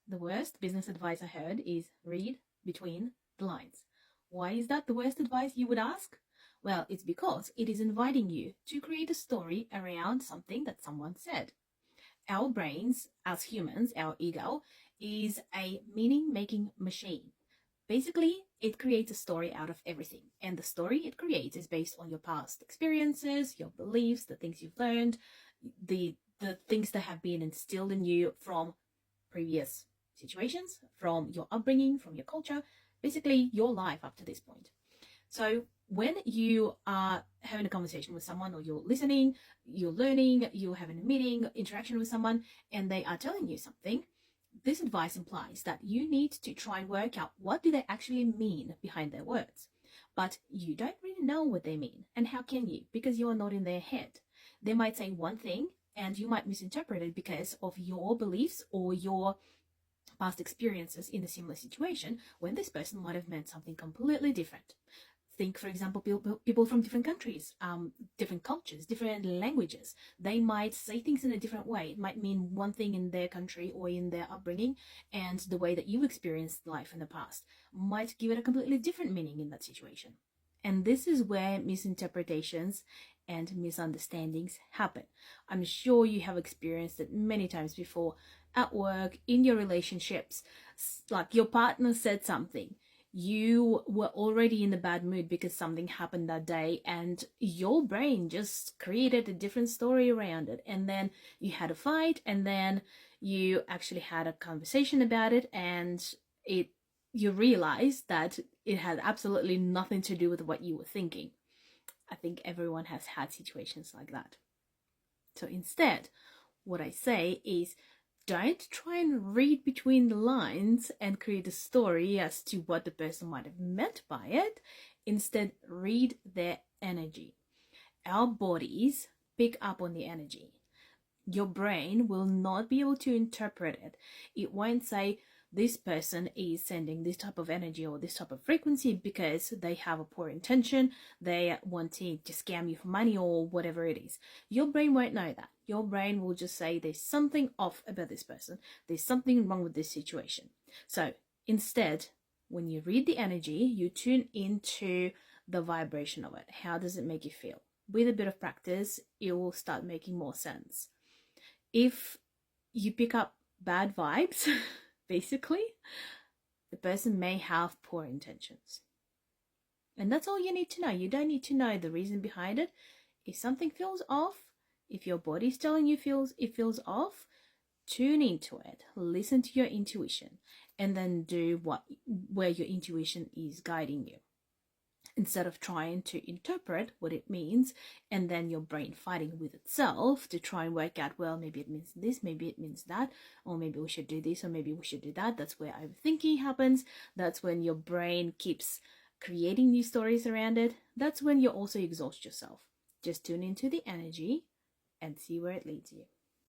The worst business advice I heard is read between the lines. Why is that the worst advice, you would ask? Well, it's because it is inviting you to create a story around something that someone said. Our brains, as humans, our ego, is a meaning making machine. Basically, it creates a story out of everything. And the story it creates is based on your past experiences, your beliefs, the things you've learned, the things that have been instilled in you from previous situations, from your upbringing, from your culture, basically your life up to this point. So when you are having a conversation with someone, or you're listening, you're learning, you're having a meeting, interaction with someone, and they are telling you something, this advice implies that you need to try and work out what do they actually mean behind their words. But you don't really know what they mean. And how can you? Because you are not in their head. They might say one thing and you might misinterpret it because of your beliefs or your past experiences in a similar situation, when this person might have meant something completely different. Think, for example, people from different countries, different cultures, different languages. They might say things in a different way. It might mean one thing in their country or in their upbringing, and the way that you've experienced life in the past might give it a completely different meaning in that situation. And this is where misinterpretations and misunderstandings happen. I'm sure you have experienced it many times before at work, in your relationships. Like your partner said something, you were already in a bad mood because something happened that day, and your brain just created a different story around it. And then you had a fight, and then you actually had a conversation about it, and you realized that it had absolutely nothing to do with what you were thinking. I think everyone has had situations like that. So instead, what I say is, don't try and read between the lines and create a story as to what the person might have meant by it. Instead, read their energy. Our bodies pick up on the energy. Your brain will not be able to interpret it. It won't say, this person is sending this type of energy or this type of frequency because they have a poor intention, they want to scam you for money or whatever it is. Your brain won't know that. Your brain will just say there's something off about this person, there's something wrong with this situation. So instead, when you read the energy, you tune into the vibration of it. How does it make you feel? With a bit of practice, it will start making more sense. If you pick up bad vibes, basically, the person may have poor intentions. And that's all you need to know. You don't need to know the reason behind it. If something feels off, if your body's telling you it feels off, tune into it. Listen to your intuition, and then do where your intuition is guiding you. Instead of trying to interpret what it means, and then your brain fighting with itself to try and work out, well, maybe it means this, maybe it means that, or maybe we should do this, or maybe we should do that. That's where overthinking happens. That's when your brain keeps creating new stories around it. That's when you also exhaust yourself. Just tune into the energy and see where it leads you.